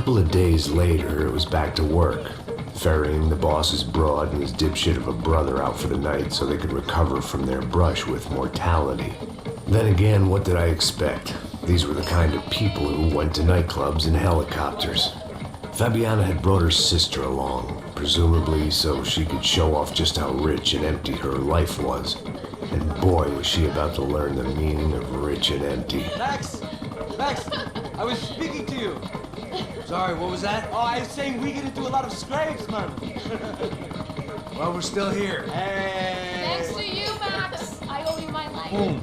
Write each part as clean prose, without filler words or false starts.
couple of days later, it was back to work, ferrying the boss's broad and his dipshit of a brother out for the night so they could recover from their brush with mortality. Then again, what did I expect? These were the kind of people who went to nightclubs in helicopters. Fabiana had brought her sister along, presumably so she could show off just how rich and empty her life was. And boy, was she about to learn the meaning of rich and empty. Max! Max! I was speaking to you. Sorry, what was that? Oh, I was saying we get into a lot of scrapes, man. Well, we're still here. Hey! Thanks to you, Max. I owe you my life. Boom.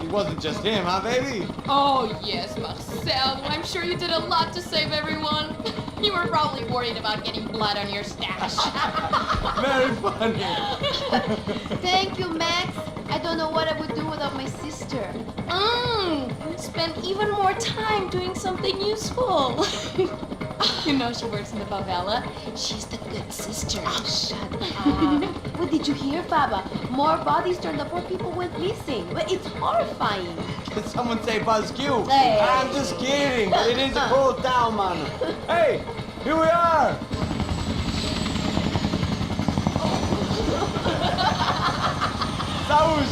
It wasn't just him, huh, baby? Oh, yes, Marcel. I'm sure you did a lot to save everyone. You were probably worried about getting blood on your stash. Very funny. Thank you, Max. I don't know what I would do without my sister. Spend even more time doing something useful. You know she works in the favela. She's the good sister. Oh, shut up. What did you hear, Baba? More bodies turned up, more people went missing. Well, it's horrifying. Did someone say Buzz Q? Hey. I'm just kidding. It is a cool town, man. Hey, here we are. Saúde.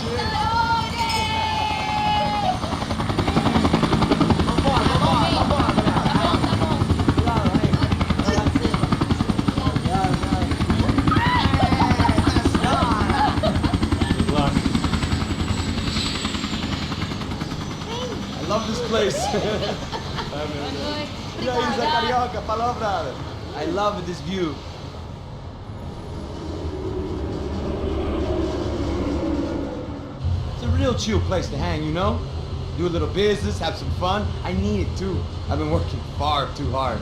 I love this place. I love this view. It's a real chill place to hang, you know? Do a little business, have some fun. I need it too. I've been working far too hard.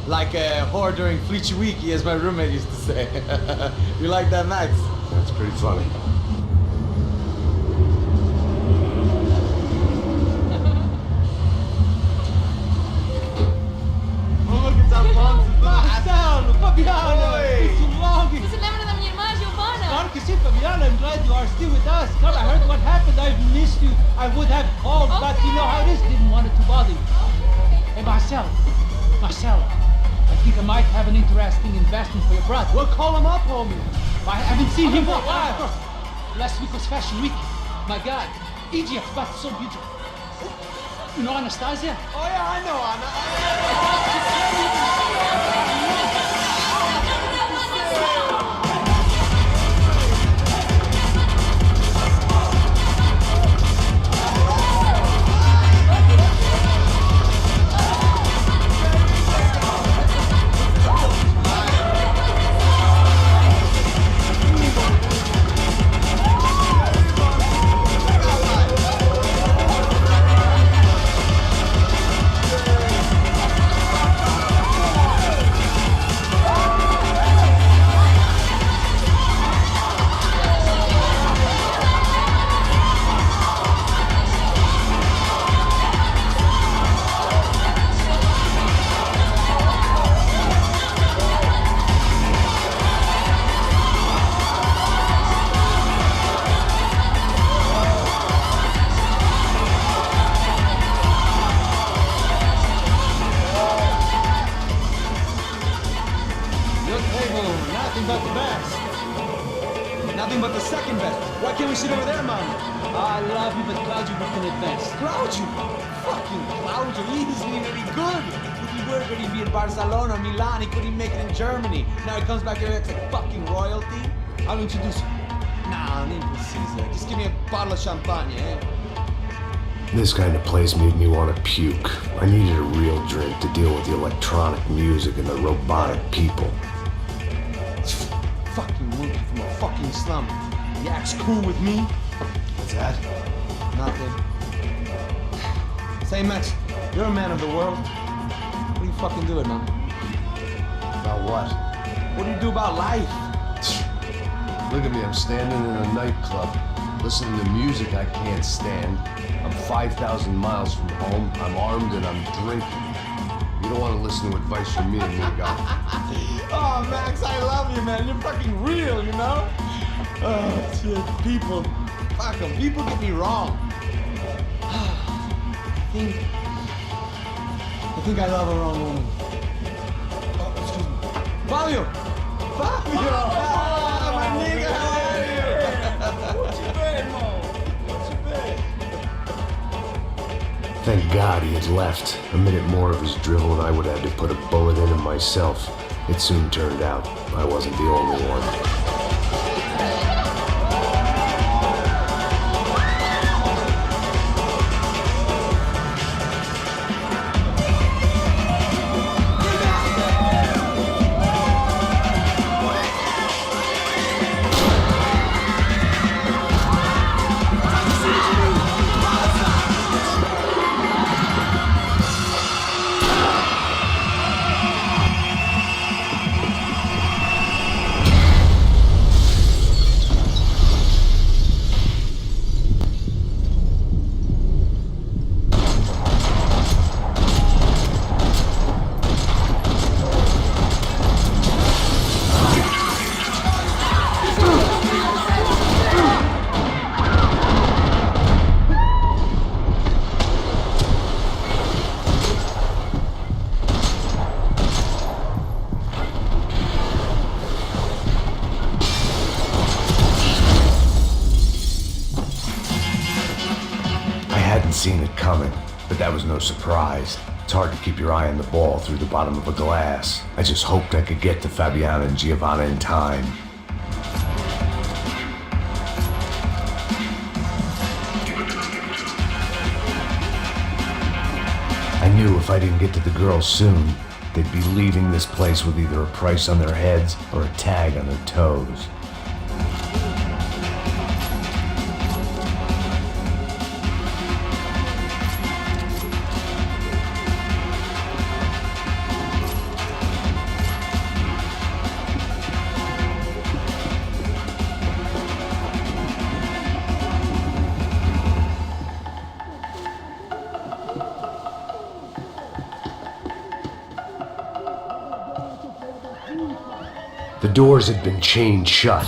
Like a whore during Fleechy Weeky, as my roommate used to say. You like that, Max? That's pretty funny. Marcelo, Fabiana, it's too long. Você se lembra da minha irmã, Giovanna? Claro que sim, Fabiana. I'm glad you are still with us. Come, I heard what happened. I've missed you. I would have called, but you know how it is. Didn't want it to bother you. Hey, Marcelo, I think I might have an interesting investment for your brother. Well, call him up, homie. I haven't seen him for a while. Last week was Fashion Week. My God, Egypt, but so beautiful. You know Anastasia? Oh yeah, I know Anna. Nothing but the best. Nothing but the second best. Why can't we sit over there, man? I love you, but glad you booked in advance. Cloud you? Fucking Cloud you. He isn't even any good. If he were going to be in Barcelona or Milan, he couldn't make it in Germany. Now he comes back here and acts like fucking royalty. I'll introduce you. Nah, name Caesar. Just give me a bottle of champagne, eh? This kind of place made me want to puke. I needed a real drink to deal with the electronic music and the robotic people. Fucking monkey from a fucking slum. He acts cool with me. What's that? Nothing. Say, Max, you're a man of the world. What are you fucking doing, man? About what? What do you do about life? Look at me, I'm standing in a nightclub, listening to music I can't stand. I'm 5,000 miles from home, I'm armed and I'm drinking. You don't want to listen to advice from me, amigo. Oh, Max, I love you, man. You're fucking real, you know? Oh, shit. People. Fuck them. People get me wrong. I think I love a wrong woman. Fabio! Fabio! Ah, my nigga, how are you? Thank God he had left. A minute more of his drivel and I would have had to put a bullet in him myself. It soon turned out I wasn't the only one. Seen it coming, but that was no surprise. It's hard to keep your eye on the ball through the bottom of a glass. I just hoped I could get to Fabiana and Giovanna in time. I knew if I didn't get to the girls soon, they'd be leaving this place with either a price on their heads or a tag on their toes. The doors had been chained shut.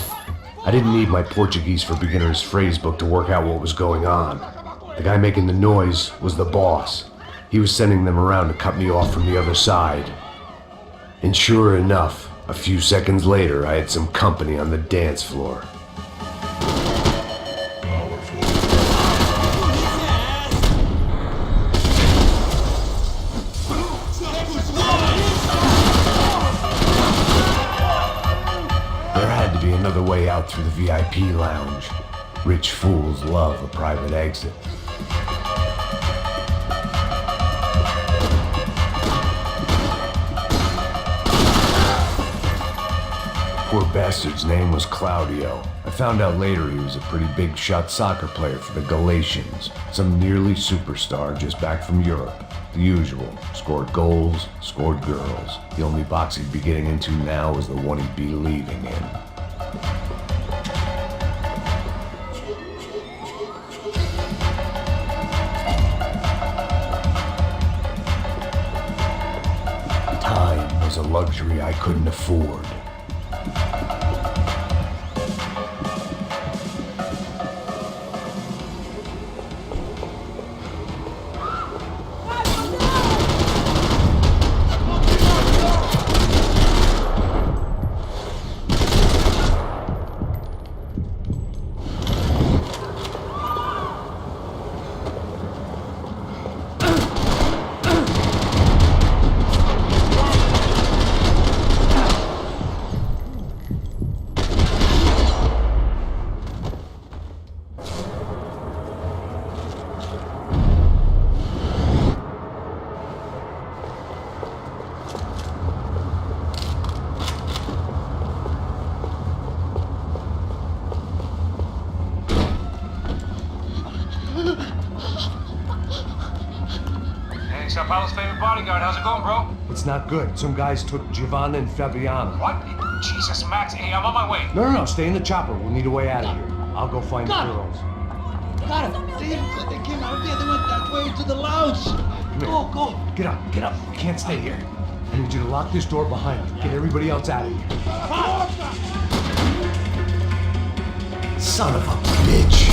I didn't need my Portuguese for Beginners phrase book to work out what was going on. The guy making the noise was the boss. He was sending them around to cut me off from the other side. And sure enough, a few seconds later, I had some company on the dance floor. Another way out through the VIP lounge. Rich fools love a private exit. Poor bastard's name was Claudio. I found out later he was a pretty big shot soccer player for the Galatians. Some nearly superstar just back from Europe. The usual. Scored goals, scored girls. The only box he'd be getting into now was the one he'd be leaving in. Time was a luxury I couldn't afford. Sao Paulo's favorite bodyguard. How's it going, bro? It's not good. Some guys took Giovanna and Fabiana. What? Jesus, Max. Hey, I'm on my way. No, stay in the chopper. We'll need a way out of here. I'll go find the girls. Got him. They came out here. They went that way to the lounge. Go. Get up. We can't stay here. I need you to lock this door behind you. Get everybody else out of here. Son of a bitch.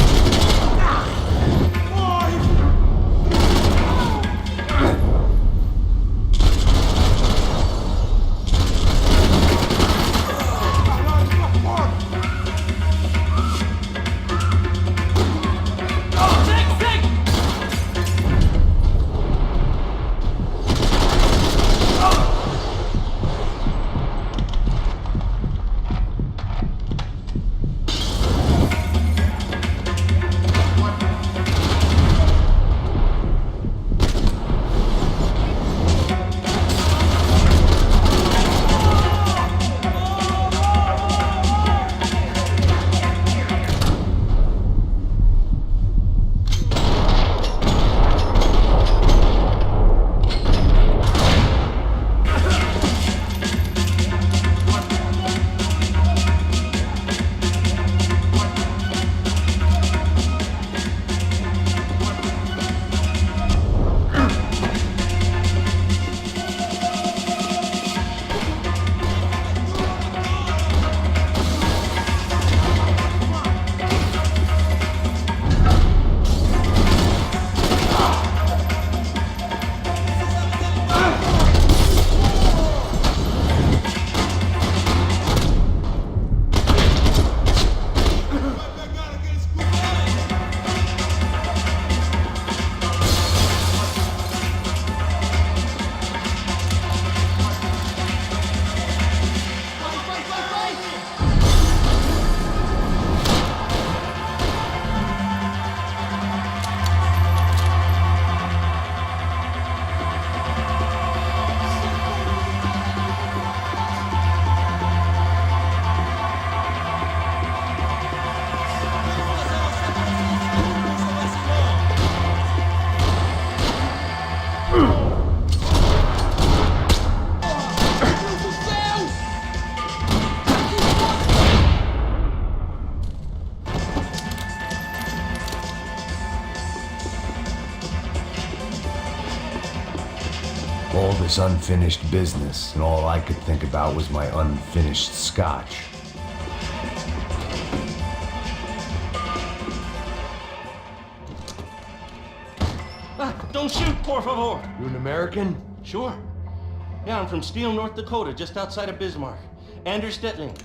this unfinished business, and all I could think about was my unfinished scotch. Don't shoot, por favor. You an American? Sure. Yeah, I'm from Steele, North Dakota, just outside of Bismarck. Andrew Stetling.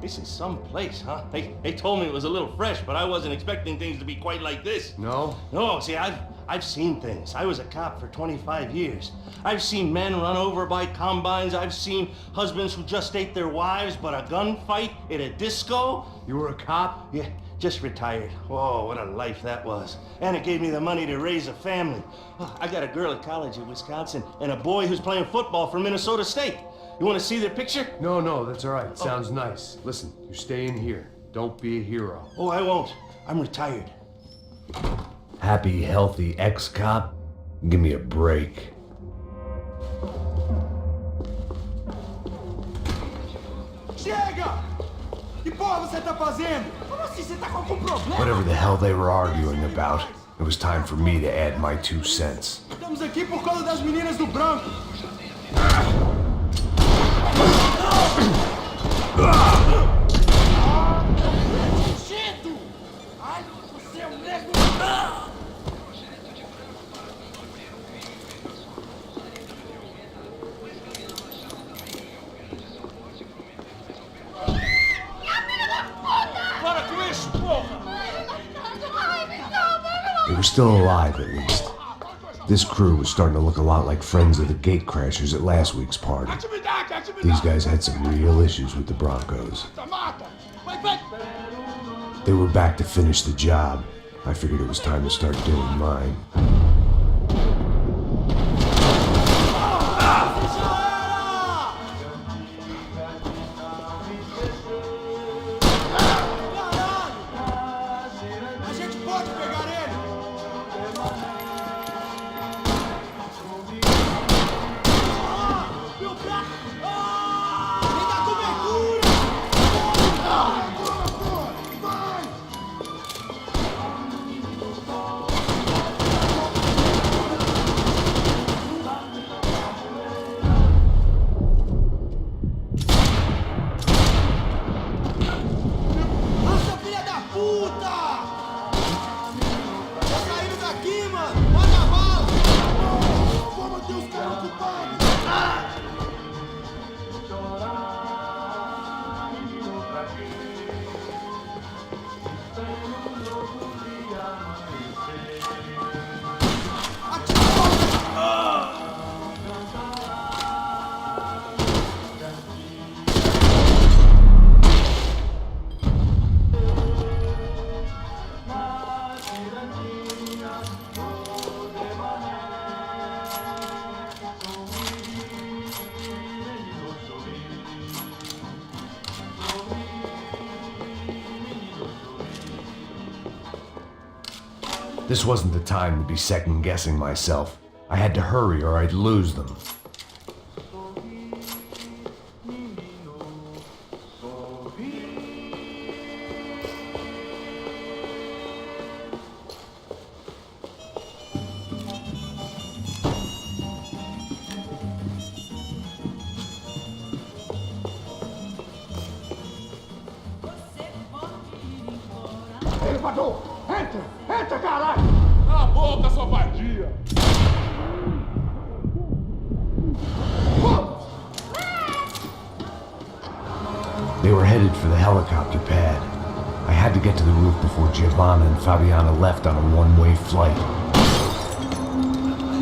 This is some place, huh? They told me it was a little fresh, but I wasn't expecting things to be quite like this. No? No, see, I've seen things. I was a cop for 25 years. I've seen men run over by combines. I've seen husbands who just ate their wives, but a gunfight at a disco? You were a cop? Yeah, just retired. Oh, what a life that was. And it gave me the money to raise a family. Oh, I got a girl at college in Wisconsin and a boy who's playing football for Minnesota State. You want to see their picture? No, that's all right. Sounds nice. Listen, you're staying here. Don't be a hero. Oh, I won't. I'm retired. Happy, healthy ex-cop? Give me a break. Chega! Que porra você tá fazendo? Como assim? Você tá com algum problema? Whatever the hell they were arguing about, it was time for me to add my 2 cents. Estamos aqui por causa das meninas do branco. Ai, você é um nego! Para com isso, porra! They were still alive, at least. This crew was starting to look a lot like friends of the gatecrashers at last week's party. These guys had some real issues with the Broncos. They were back to finish the job. I figured it was time to start doing mine. A gente pode pegar ele. Meu braço! Me dá cobertura! Vai! Nossa, filha da puta! Tô saindo daqui, mano! Manda a bala! Vamos ter os caras ocupados! This wasn't the time to be second-guessing myself. I had to hurry or I'd lose them. Elevador! Entra! Entra, caralho! Cala a boca, sua vadia! They were headed for the helicopter pad. I had to get to the roof before Giovanna and Fabiana left on a one-way flight.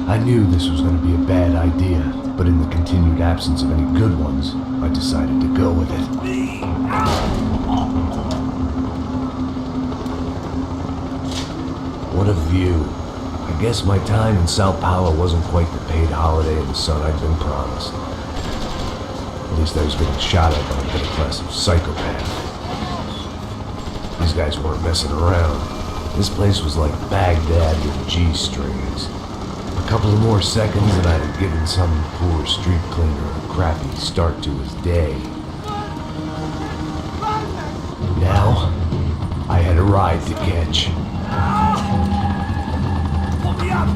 I knew this was going to be a bad idea, but in the continued absence of any good ones, I decided to go with it. What a view. I guess my time in Sao Paulo wasn't quite the paid holiday in the sun I'd been promised. At least I was getting shot at by a middle-class psychopath. These guys weren't messing around. This place was like Baghdad with G-strings. A couple of more seconds and I'd have given some poor street cleaner a crappy start to his day. Now, I had a ride to catch.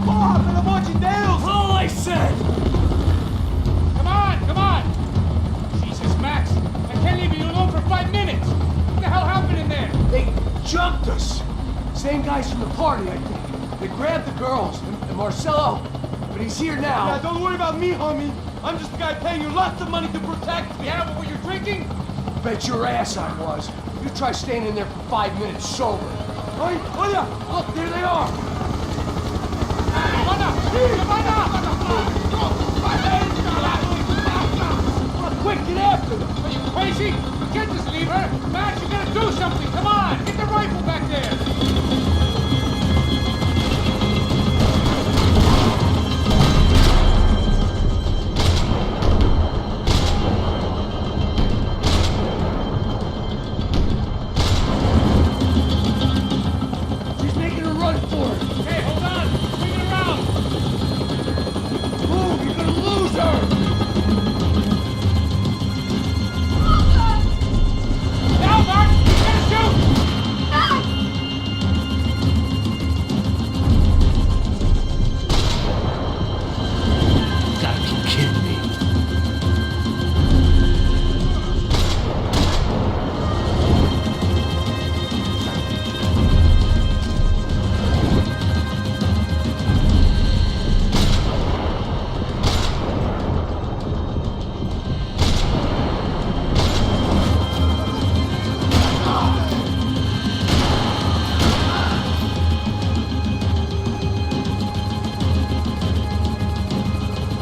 Porra, pelo amor de Deus! All I said! jumped us. Same guys from the party, I think. They grabbed the girls, and Marcelo, but he's here now. Yeah, don't worry about me, homie. I'm just a guy paying you lots of money to protect me. Yeah, but were you drinking? Bet your ass I was. You try staying in there for 5 minutes sober. Hey, oh yeah, Look, there they are. Quick, get after them! Are you crazy? You can't just leave her! Max, you gotta do something! Come on! Get the rifle back there! She's making a run for it. Hey, hold on! Swing it around! Move, you're gonna lose her. Now, Max! You gotta shoot! Gotta be kidding me.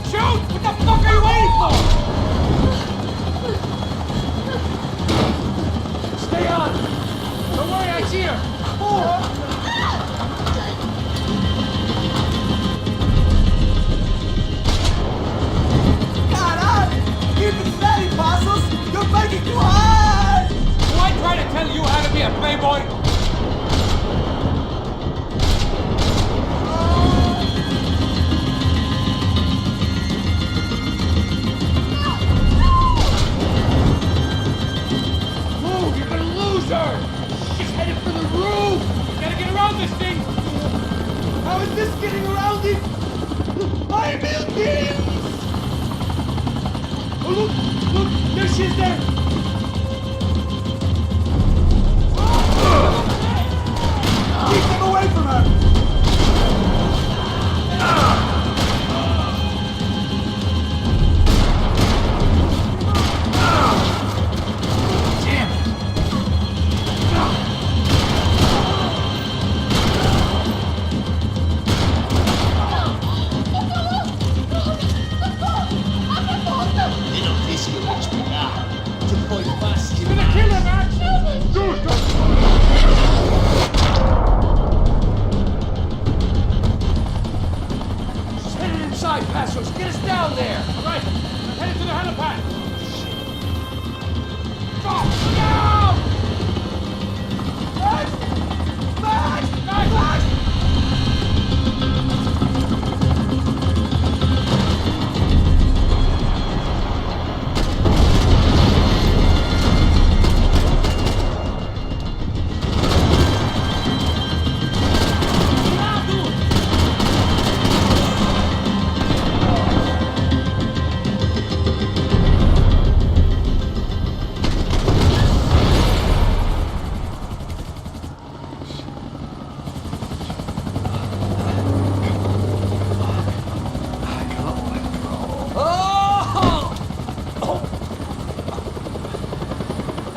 Shoot! What the fuck are you waiting for? Stay on. Don't worry, I see her! caralho! Keep it steady, Passos! You're making too hard! Do I try to tell you how to be a playboy? Move, you're gonna lose her. She's headed for the roof. Gotta get around this thing! How is this getting around it? I'm building! Oh, look, there she is there. Keep them away from her! You're gonna kill her, Max! She's headed inside, Passos. Get us down there. All right, I'm headed to the helipad.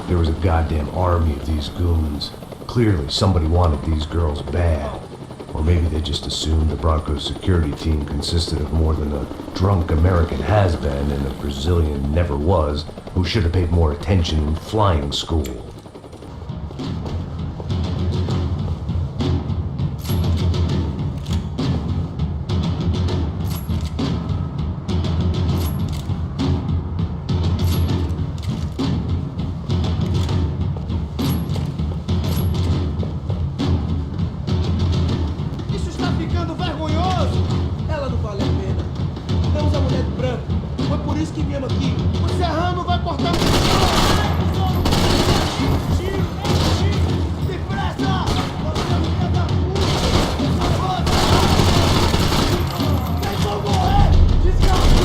There was a goddamn army of these goons. Clearly, somebody wanted these girls bad. Or maybe they just assumed the Broncos security team consisted of more than a drunk American has-been and a Brazilian never was, who should have paid more attention in flying school. Isso está ficando vergonhoso! Ela não vale a pena. Temos a mulher de branco. Foi por isso que viemos aqui. O serrano vai cortar o... Tiro! Depressa! Você é um filho da puta! Vocês vão morrer! Desgraça!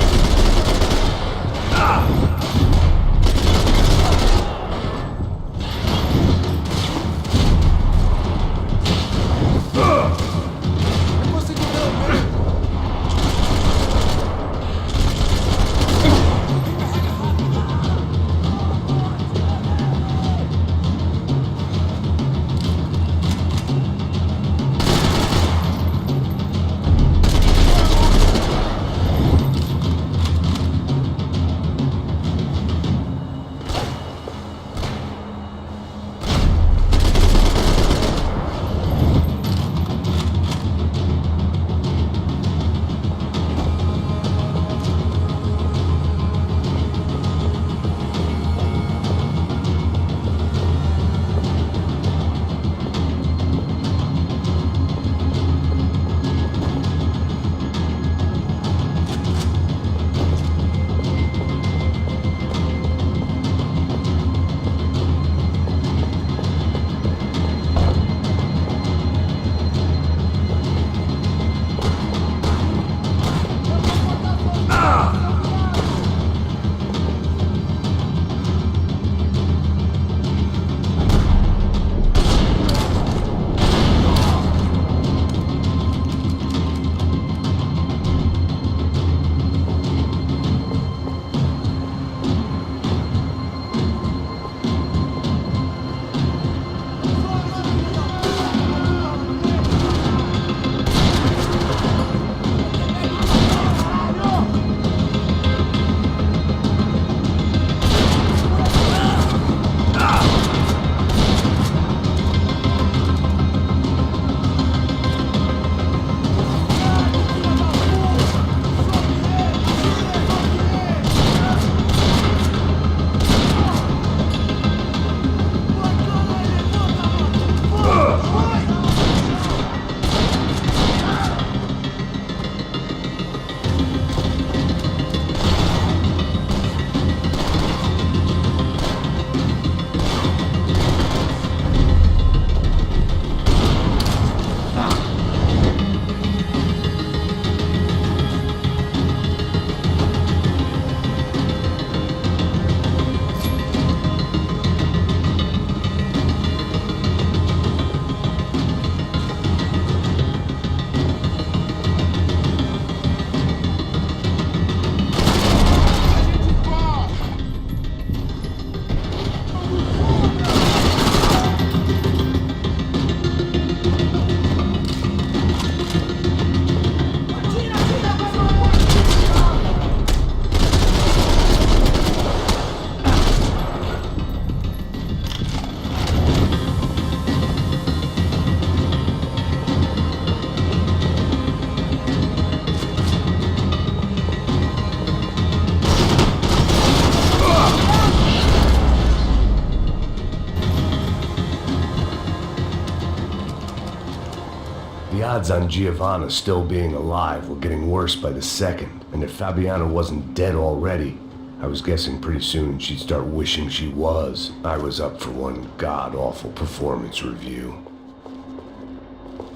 The odds on Giovanna still being alive were getting worse by the second, and if Fabiana wasn't dead already, I was guessing pretty soon she'd start wishing she was. I was up for one god-awful performance review.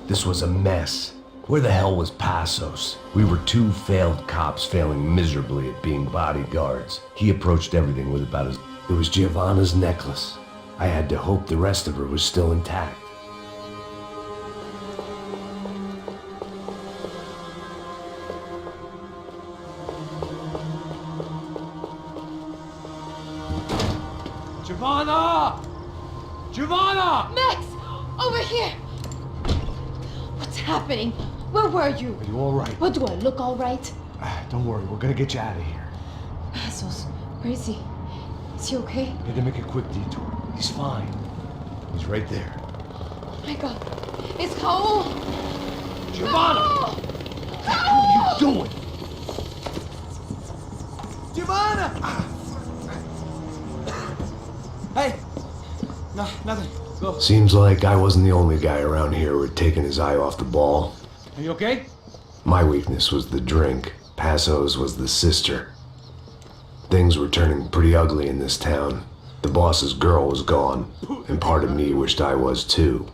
This was a mess. Where the hell was Passos? We were two failed cops failing miserably at being bodyguards. He approached everything with about as... It was Giovanna's necklace. I had to hope the rest of her was still intact. Giovanna! Giovanna! Max! Over here! What's happening? Where were you? Are you all right? What, do I look all right? Don't worry, we're gonna get you out of here. Passos, where is he? Is he okay? Had to make a quick detour. He's fine. He's right there. Oh my god. It's Raul! Giovanna! Raul! What are you doing? Giovanna! Hey! No, nothing. Go. Seems like I wasn't the only guy around here who had taken his eye off the ball. Are you okay? My weakness was the drink. Passos was the sister. Things were turning pretty ugly in this town. The boss's girl was gone, and part of me wished I was too.